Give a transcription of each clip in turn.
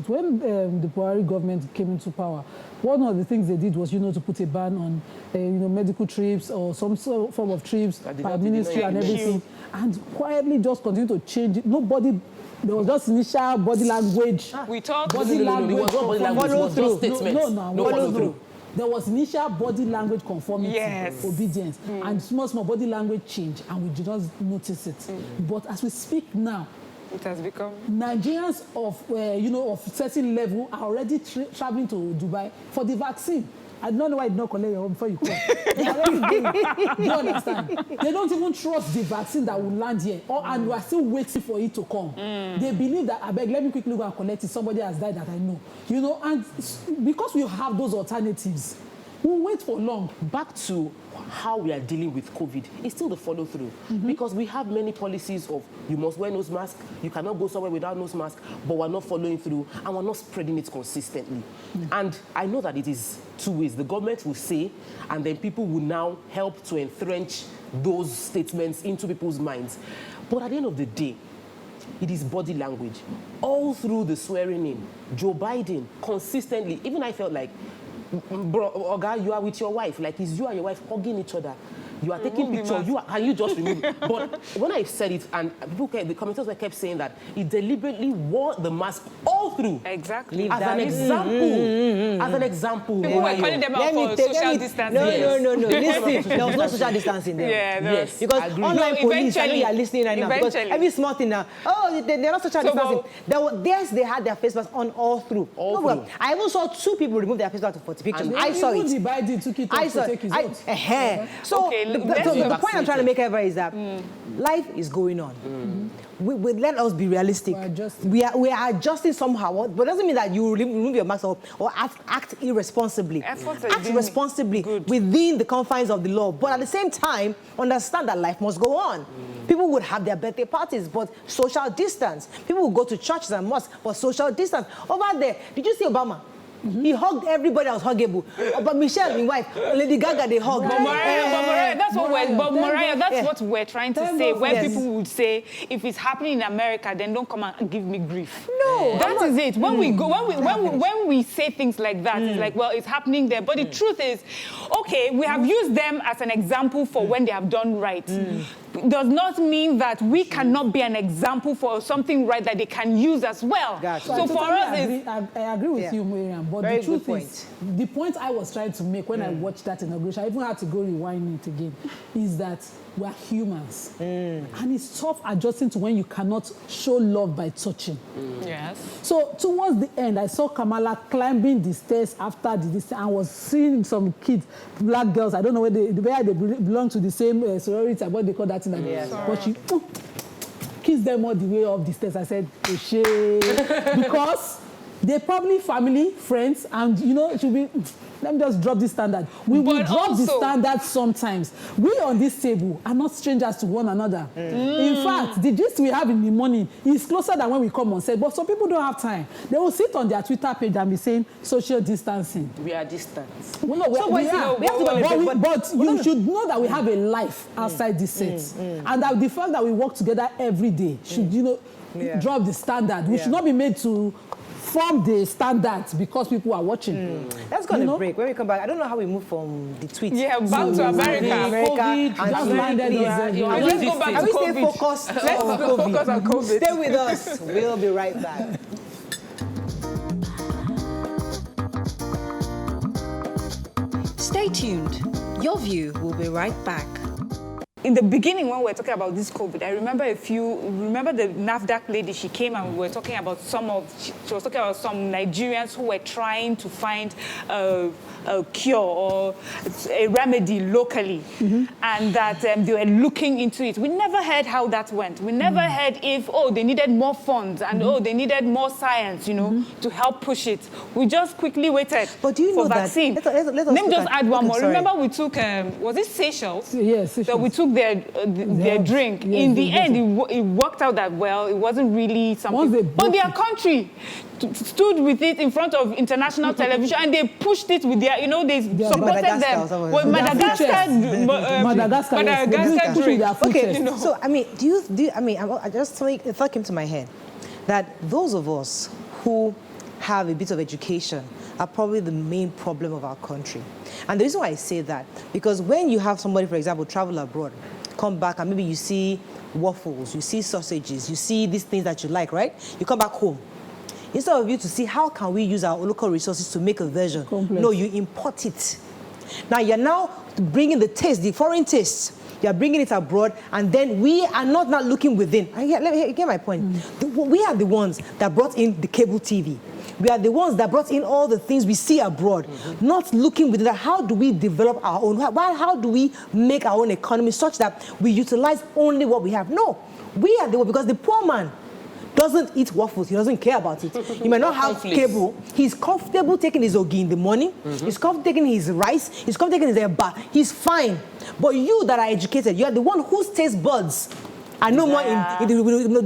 When the Buhari government came into power, one of the things they did was, to put a ban on, medical trips or some form of trips by ministry and everything, and quietly just continue to change it. Nobody. There was just initial body language. We talked. Body language. Follow through. No, follow through. There was initial body language conformity, obedience, and small body language change, and we did not notice it. But as we speak now, it has become Nigerians of of certain level are already traveling to Dubai for the vaccine. I don't know why I did not collect your home before you come. They are already doing it. Do you understand? They don't even trust the vaccine that will land here, and we are still waiting for it to come. They believe that, I beg, let me quickly go and collect it. Somebody has died that I know. And because we have those alternatives, we'll wait for long. Back to how we are dealing with COVID, it's still the follow-through. Because we have many policies of you must wear nose mask, you cannot go somewhere without nose mask, but we're not following through and we're not spreading it consistently. And I know that it is two ways. The government will say, and then people will now help to entrench those statements into people's minds. But at the end of the day, it is body language. All through the swearing in, Joe Biden consistently, even I felt like, bro, Oga, you are with your wife, like it's you and your wife hugging each other. You are taking pictures. Can you just remove it? But when I said it, and people, the commenters kept saying that he deliberately wore the mask all through. Exactly. As an example. As an example. People were calling them out for social distancing. No. Listen, there was no social distancing there. Yes. Because online police, I know you are listening right now. Because every small thing now, they're not social distancing. They had their face mask on all through. I even saw 2 people remove their face mask for pictures. I saw it. Even Biden took it off to take his oath. So the point I'm trying to make ever is that life is going on. We let us be realistic. We are adjusting somehow, but it doesn't mean that you remove your mask or act irresponsibly. Act responsibly within the confines of the law. But at the same time, understand that life must go on. People would have their birthday parties, but social distance. People will go to churches and mosques, but social distance. Over there, did you see Obama? He hugged everybody that was huggable. But Michelle, my wife, Lady Gaga, they hugged. But Mariah, that's what we're trying to say. When people would say, if it's happening in America, then don't come and give me grief. No, that is it. When we say things like that, it's like, well, it's happening there. But the truth is, okay, we have used them as an example for when they have done right. Does not mean that we cannot be an example for something right that they can use as well. Gotcha. So for us, I agree with you, Miriam. But the truth is, the point I was trying to make when I watched that inauguration, I even had to go rewind it again, is that we are humans. And it's tough adjusting to when you cannot show love by touching. Yes. So towards the end, I saw Kamala climbing the stairs after this, and was seeing some kids, black girls, I don't know where they belong to the same sorority, what they call that in but she kissed them all the way up the stairs. I said, because they're probably family, friends, and it should be, let me just drop this standard. We will drop the standard sometimes. We on this table are not strangers to one another. In fact, the gist we have in the morning is closer than when we come on set. But some people don't have time. They will sit on their Twitter page and be saying social distancing. We are distant. Well, no, we are. But you should know that we have a life outside this set. And that the fact that we work together every day should, drop the standard. We should not be made to from the standards because people are watching. Let's go on a break. When we come back, I don't know how we move from the tweet. Yeah, back to America. COVID, let's go back to COVID. Let's focus on COVID. Stay with us. We'll be right back. Stay tuned. Your View will be right back. In the beginning, when we were talking about this COVID, I remember remember the NAFDAC lady, she came and we were talking about she was talking about some Nigerians who were trying to find a cure or a remedy locally, and that they were looking into it. We never heard how that went. We never heard if, they needed more funds and, they needed more science, to help push it. We just quickly waited for vaccine. Let me just add one more. Remember we took, was it Seychelles? Yes, Seychelles. So we took their drink. In the end, it worked out that well. It wasn't really something. But their country stood with it in front of international television, and they pushed it with their, they supported them. Well, Madagascar drink. Okay, so I just thought came to my head that those of us who have a bit of education are probably the main problem of our country. And the reason why I say that, because when you have somebody, for example, travel abroad, come back and maybe you see waffles, you see sausages, you see these things that you like, right? You come back home. Instead of you to see how can we use our local resources to make a version, no, you import it. Now you're now bringing the taste, the foreign taste, you're bringing it abroad, and then we are not looking within. Let me get my point. We are the ones that brought in the cable TV. We are the ones that brought in all the things we see abroad, not looking within that. How do we develop our own? How do we make our own economy such that we utilize only what we have? No, we are the ones, because the poor man doesn't eat waffles. He doesn't care about it. He might not have cable. He's comfortable taking his ogi in the morning. He's comfortable taking his rice. He's comfortable taking his eba. He's fine. But you that are educated, you are the one whose taste buds are no more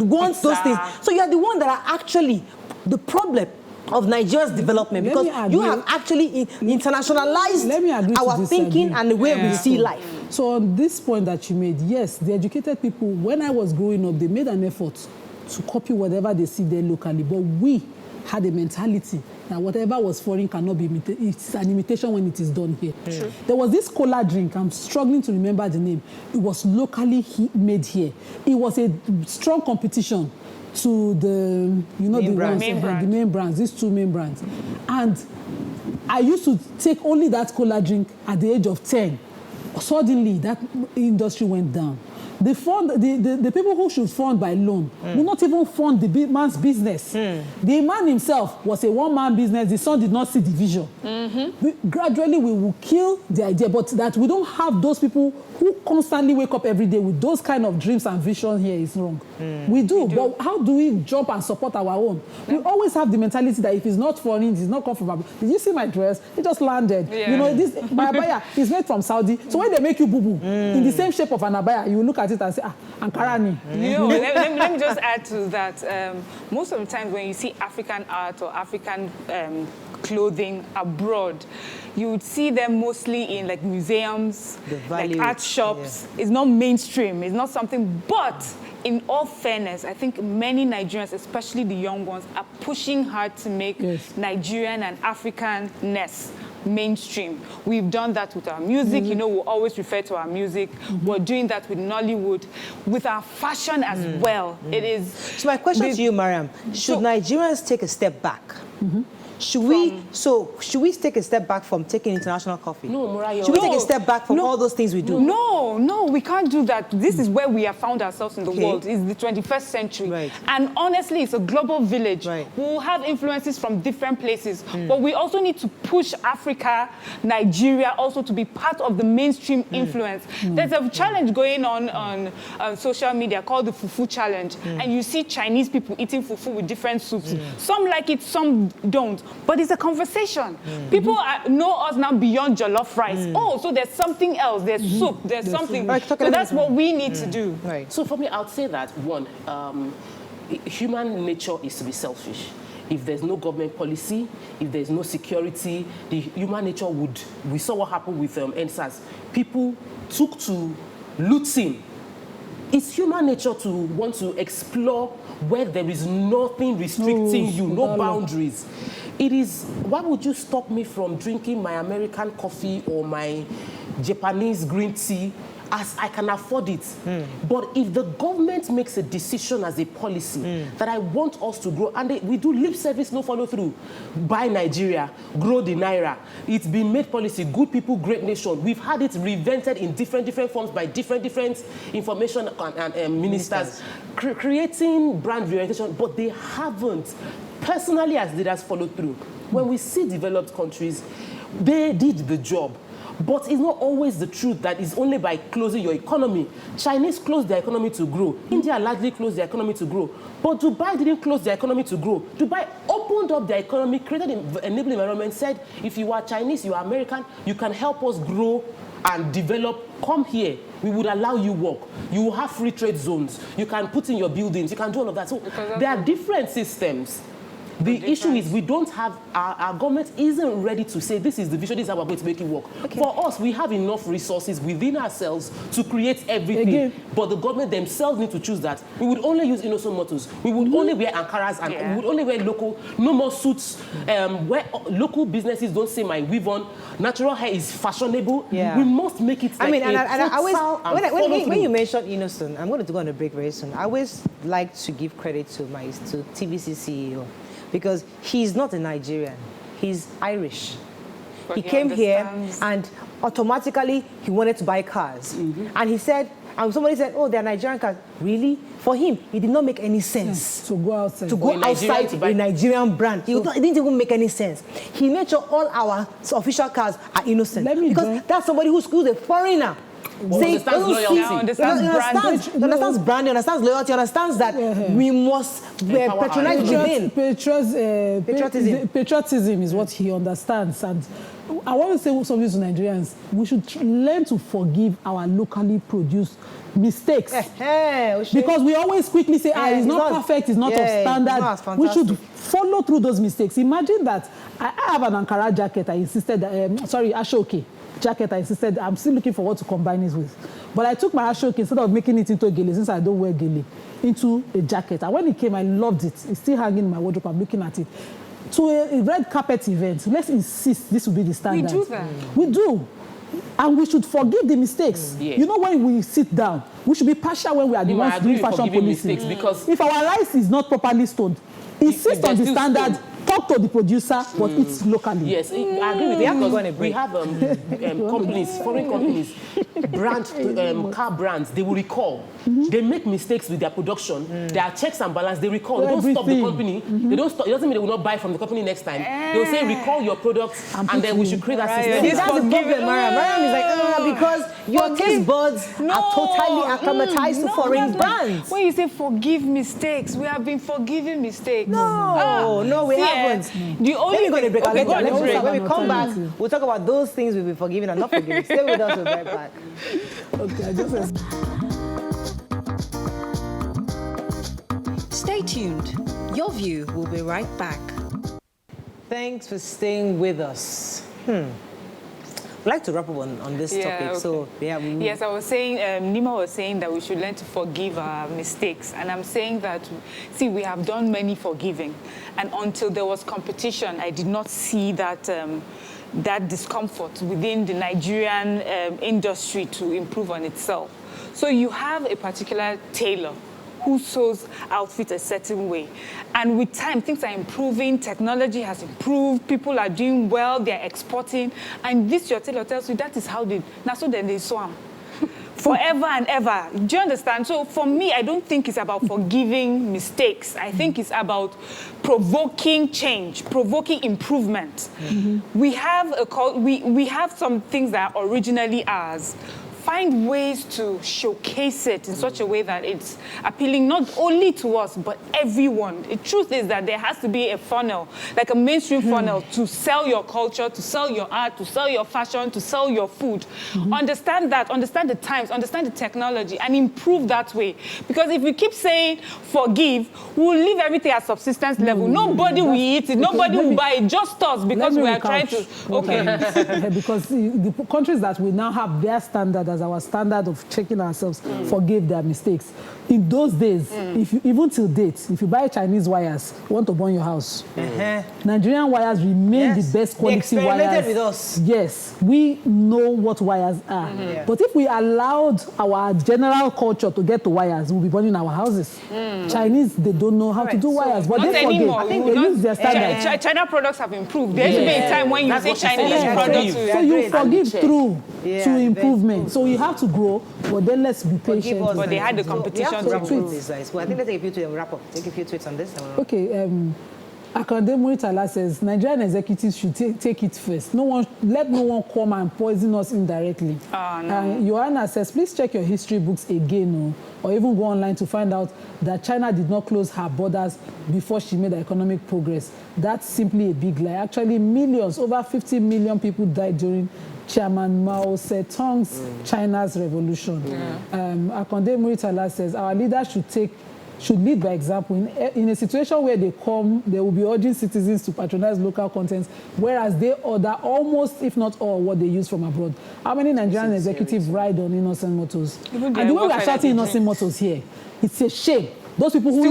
wants those things. So you are the one that are actually the problem of Nigeria's development, because you have actually internationalized our thinking and the way we see life. So on this point that you made, yes, the educated people, when I was growing up, they made an effort to copy whatever they see there locally, but we had a mentality that whatever was foreign cannot be imitated. It's an imitation when it is done here. True. There was this cola drink, I'm struggling to remember the name. It was locally made here. It was a strong competition to the, you know, the main brands, these two main brands. And I used to take only that cola drink at the age of 10. Suddenly, that industry went down. The people who should fund by loan will not even fund the big man's business. The man himself was a one-man business. The son did not see the vision. Gradually, we will kill the idea, but that we don't have those people who constantly wake up every day with those kind of dreams and vision here is wrong. We do, but how do we jump and support our own? We always have the mentality that if it's not foreign, it's not comfortable. Did you see my dress? It just landed. You know, this abaya is made from Saudi. So when they make you boo-boo in the same shape of an abaya, you look at it and say, Ankara ni. Let me just add to that. Most of the time when you see African art or African clothing abroad, you would see them mostly in like museums, like art shops. It's not mainstream. It's not something, but in all fairness, I think many Nigerians, especially the young ones, are pushing hard to make Nigerian and African-ness mainstream. We've done that with our music. You know, we always refer to our music. We're doing that with Nollywood, with our fashion as well. It is. So my question to you, Mariam, should Nigerians take a step back? Should we take a step back from taking international coffee? No, Mariah. Should we take a step back from all those things we do? No, we can't do that. This is where we have found ourselves in the world. It's the 21st century. And honestly, it's a global village. We will have influences from different places. But we also need to push Africa, Nigeria, also to be part of the mainstream influence. There's a challenge going on social media called the Fufu Challenge. And you see Chinese people eating fufu with different soups. Some like it, some don't. But it's a conversation. People know us now beyond jollof rice. Oh, so there's something else. There's soup. There's something. So that's what we need to do. So for me, I would say that, one, human nature is to be selfish. If there's no government policy, if there's no security, the human nature would... We saw what happened with NSAS. People took to looting. It's human nature to want to explore where there is nothing restricting you, no boundaries. It is, why would you stop me from drinking my American coffee or my Japanese green tea as I can afford it? But if the government makes a decision as a policy that I want us to grow, and we do lip service, no follow through, buy Nigeria, grow the Naira, it's been made policy, good people, great nation. We've had it reinvented in different forms by different information and ministers, creating brand reorientation, but they haven't, personally as leaders, followed through. When we see developed countries, they did the job. But it's not always the truth that it's only by closing your economy. Chinese closed their economy to grow. India largely closed their economy to grow. But Dubai didn't close their economy to grow. Dubai opened up their economy, created an enabling environment, said, if you are Chinese, you are American, you can help us grow and develop, come here. We would allow you work. You will have free trade zones. You can put in your buildings. You can do all of that. So there are different systems. The issue is we don't have, our government isn't ready to say this is the vision, this is how we're going to make it work. Okay. For us, we have enough resources within ourselves to create everything. Again. But the government themselves need to choose that. We would only use innocent mottos. We would only wear Ankaras and we would only wear local, no more suits. Where local businesses don't say my weave on. Natural hair is fashionable. Yeah. We must make it like and I always, when you mention innocent, I'm going to go on a break very soon. I always like to give credit to TVC CEO because he's not a Nigerian. He's Irish. But he came here and automatically he wanted to buy cars. And he said, and somebody said, oh, they're Nigerian cars. Really? For him, it did not make any sense. To go outside. To go outside a Nigerian brand. It didn't even make any sense. He made sure all our official cars are innocent. Because that's somebody who's a foreigner. Understands loyalty. Understands branding, understands loyalty, understands that we must patronize within. Patriotism is what he understands. And I want to say something to Nigerians. We should learn to forgive our locally produced mistakes. Because we always quickly say, it's not perfect, it's not of standard. We should follow through those mistakes. Imagine that I have an Ankara jacket. I insisted, Ashoke jacket. I insisted, I'm still looking for what to combine it with. But I took my Ashoke, instead of making it into a gele, since I don't wear gele, into a jacket. And when it came, I loved it. It's still hanging in my wardrobe. I'm looking at it. To a red carpet event, let's insist this will be the standard. We do that. We do. And we should forgive the mistakes. You know, when we sit down, we should be partial when we are the ones doing fashion policing. Because if our rice is not properly stoned, insist on the standard. Talk to the producer, but it's locally. Yes, I agree with you because we have companies, foreign companies, car brands, they will recall. They make mistakes with their production. There are checks and balances, they recall. They don't stop the company. They don't stop. It doesn't mean they will not buy from the company next time. They will say, recall your products, and then we should create that system. That's the problem, Mariam. Mariam is like, because your taste buds are totally acclimatized to foreign brands. When you say forgive mistakes, we have been forgiving mistakes. No, we haven't. The only going to break. When we come back, we'll talk about those things we've been forgiving and not forgiving. Stay with us, we'll be right back. Stay tuned. Your View will be right back. Thanks for staying with us. I'd like to wrap up on this topic. Okay. So, yes, I was saying, Nima was saying that we should learn to forgive our mistakes. And I'm saying that, see, we have done many forgiving. And until there was competition, I did not see that, that discomfort within the Nigerian industry to improve on itself. So you have a particular tailor who sews outfits a certain way. And with time, things are improving, technology has improved, people are doing well, they're exporting, and this your tailor tells you that is how they, now so then they sew them. Forever and ever. Do you understand? So for me, I don't think it's about forgiving mistakes. I think it's about provoking change, provoking improvement. We have we have some things that are originally ours. Find ways to showcase it in such a way that it's appealing not only to us, but everyone. The truth is that there has to be a funnel, like a mainstream funnel, to sell your culture, to sell your art, to sell your fashion, to sell your food. Understand that, understand the times, understand the technology, and improve that way. Because if we keep saying forgive, we'll leave everything at subsistence level. Nobody will eat it, nobody will buy it, just us, because we are trying to... Okay. Because the countries that we now have their standard as our standard of checking ourselves, forgive their mistakes. In those days, if you, even till date, if you buy Chinese wires, you want to burn your house. Nigerian wires remain the best quality wires. They experimented with us. Yes, we know what wires are. But if we allowed our general culture to get to wires, we'll be burning our houses. Chinese, they don't know how to do wires, but they forget. I think they use their standard. China products have improved. There's been a time when you say Chinese products. So you forgive through to improvement. So you have to grow, but then let's be patient. But they had the competition. Well, I think let's take a few tweets and wrap up. Take a few tweets on this. Okay. Akande Muritala says Nigerian executives should take it first. Let no one come and poison us indirectly. Joanna says, please check your history books again, or even go online to find out that China did not close her borders before she made economic progress. That's simply a big lie. Actually, millions, over 50 million people died during Chairman Mao Zedong's China's revolution. Akande Muritala says our leaders should take should lead by example. In a situation where they come, they will be urging citizens to patronize local contents, whereas they order almost, if not all, what they use from abroad. How many Nigerian executives ride on innocent motors? And the way we are shouting innocent motors here, it's a shame. Those people who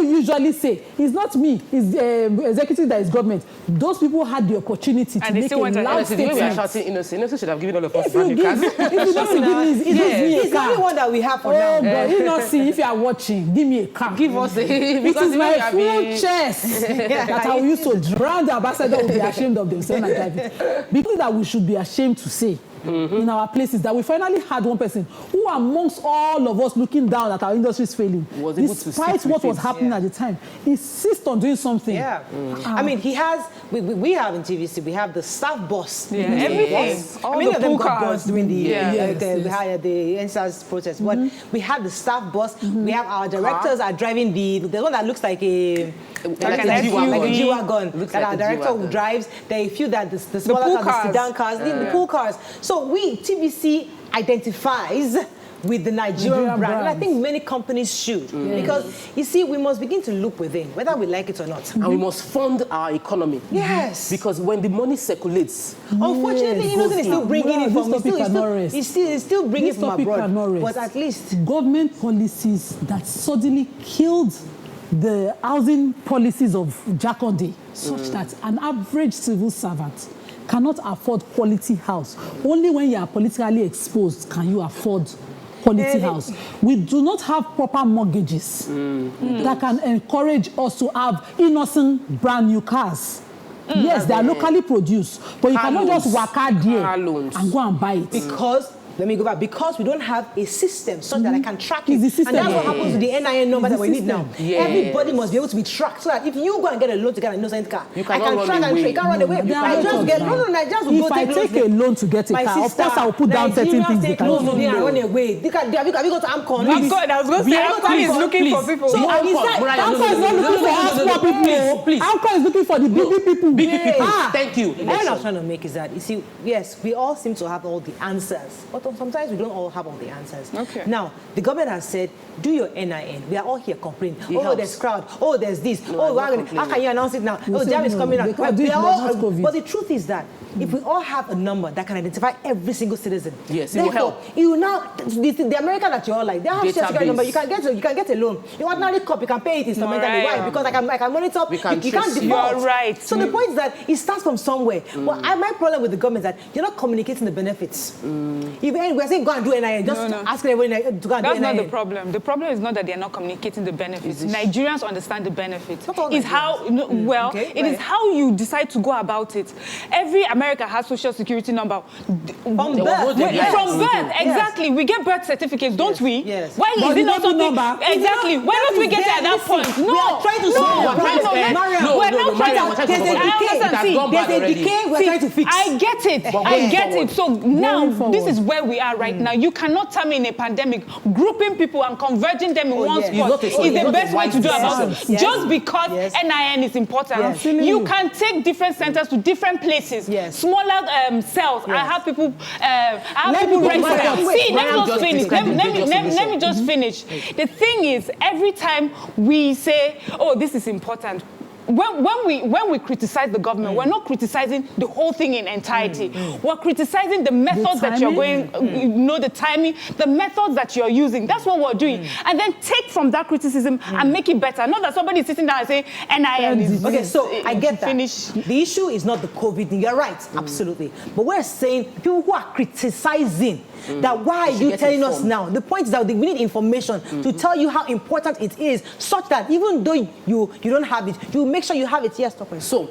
usually say, it's not me, it's the executive that is government. Those people had the opportunity to make a loud statement. We are shouting innocent should have given all of us if you don't give me, it's the only one that we have for now. God, you not see, if you are watching, give me a car. Give us a... It is my full chest that I will use to drown the ambassador will be ashamed of themselves and drive it. Because that we should be ashamed to say. In our places, that we finally had one person who, amongst all of us looking down at our industries failing, despite what was happening at the time, insists on doing something. I mean, he has, we have in TVC, we have the staff boss. Everything. All many of them got boss during the NSAS protest. But we have the staff boss, we have our directors are driving the one that looks like a G-Wagon that our director drives. There are a few that the smaller cars, the sedan cars, the pool cars. So we, TVC, identifies with the Nigerian brand. And I think many companies should. Because, you see, we must begin to look within, whether we like it or not. And we must fund our economy. Yes. Because when the money circulates... Unfortunately, Innocent is still bringing it from... It's still bringing it from abroad. But at least... Government policies that suddenly killed the housing policies of Jakande, such that an average civil servant cannot afford quality house. Only when you are politically exposed can you afford quality house. We do not have proper mortgages that can encourage us to have innocent brand new cars. Yes, they are locally produced, but you cannot just walk out there and go and buy it. Because let me go back. Because we don't have a system such that I can track it. And that's what happens with the NIN number that we need now. Everybody must be able to be tracked so that if you go and get a loan to get an innocent car, I can track and track. You can't run away. If I take a loan to get a car, of course I will put down certain things. Take loans to run away. Have you got to AMCON? I was going to say, AMCON is looking for people. So AMCON is not looking for poor people. AMCON is looking for the big people. Big people. Thank you. The point I'm trying to make is that, you see, yes, we all seem to have all the answers. But sometimes we don't all have all the answers. Now, the government has said, do your NIN. We are all here complaining. There's crowd. There's this. How can you announce it now? Jam is coming out. But the truth is that if we all have a number that can identify every single citizen, yes, it will help. You will now, the America that you're all like, they have social security number. You can get a loan. Your ordinary cop, you can pay it instrumentally. Why? Because I can monitor. You can't default. You're right. So the point is that it starts from somewhere. But my problem with the government is that you're not communicating the benefits. If we're saying go and do NIN, just ask everybody to go and do NIN. That's not the problem. The problem is not that they're not communicating the benefits. Nigerians understand the benefits. It's how, it is how you decide to go about it. Every America has social security number. From birth. Exactly. We get birth certificates, don't we? Yes. Why is it not something? Exactly. Why don't we get to that point? No. We are trying to solve there's a decay we're trying to fix. I get it. So now, this is where we are right now. You cannot tell me in a pandemic, grouping people and converging them in one spot is the best way to do about it. Just because NIN is important. You can take different centers to different places. Smaller cells. I have people register. See, let me just finish. The thing is, every time we say, this is important, when we criticize the government, we're not criticizing the whole thing in entirety. We're criticizing the methods that you're going, the timing, the methods that you're using. That's what we're doing. And then take from that criticism and make it better. Not that somebody is sitting down and saying, NIN is... Okay, so I get that. The issue is not the COVID thing. You're right, absolutely. But we're saying people who are criticizing that why are you telling us now? The point is that we need information to tell you how important it is, such that even though you don't have it, you make sure you have it. Yes, Topper. So,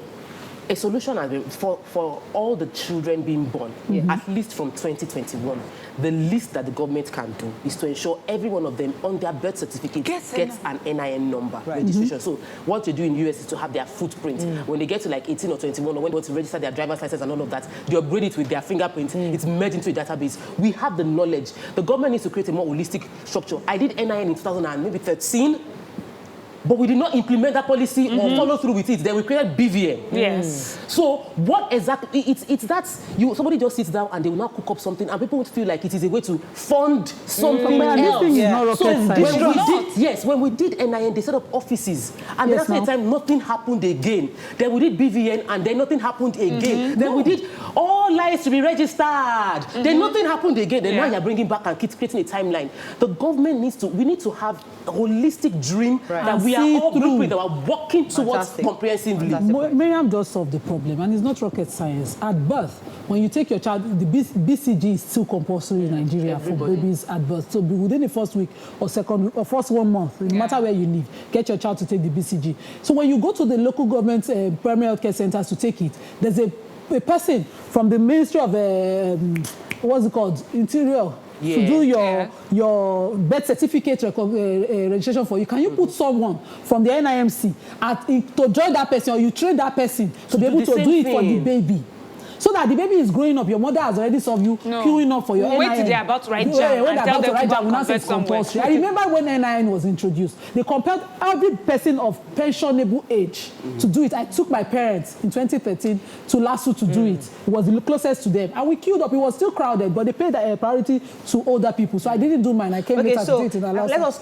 a solution for all the children being born, at least from 2021, the least that the government can do is to ensure every one of them on their birth certificate gets an NIN number registration. So what you do in the US is to have their footprint. When they get to like 18 or 21, or when they want to register their driver's license and all of that, they upgrade it with their fingerprint. It's merged into a database. We have the knowledge. The government needs to create a more holistic structure. I did NIN in 2013. but we did not implement that policy or follow through with it. Then we created BVN. Yes. So what exactly, it's that somebody just sits down and they will now cook up something and people would feel like it is a way to fund something else. This thing is not rocket science. When we did NIN, they set up offices. And then after a time, nothing happened again. Then we did BVN and then nothing happened again. Then we did all lives to be registered. Then nothing happened again. Then now you're bringing back and creating a timeline. The government we need to have a holistic dream that we are all blueprint, that we're working towards comprehensively. Miriam does solve the problem, and it's not rocket science. At birth, when you take your child, the BCG is still compulsory in Nigeria for babies at birth. So within the first week or second week or first 1 month, no matter where you live, get your child to take the BCG. So when you go to the local government primary health care centers to take it, there's a person from the Ministry of what's it called, Interior, to do your birth certificate registration for you. Can you put someone from the NIMC to join that person, or you train that person to be able to do it for the baby? So that the baby is growing up, your mother has already solved you queuing up for your NIN. Wait till they're about to write jam and tell them to go convert somewhere. I remember when NIN was introduced, they compelled every person of pensionable age to do it. I took my parents in 2013 to LASU to do it. It was the closest to them. And we queued up. It was still crowded, but they paid priority to older people. So I didn't do mine. I came later to do it in the last.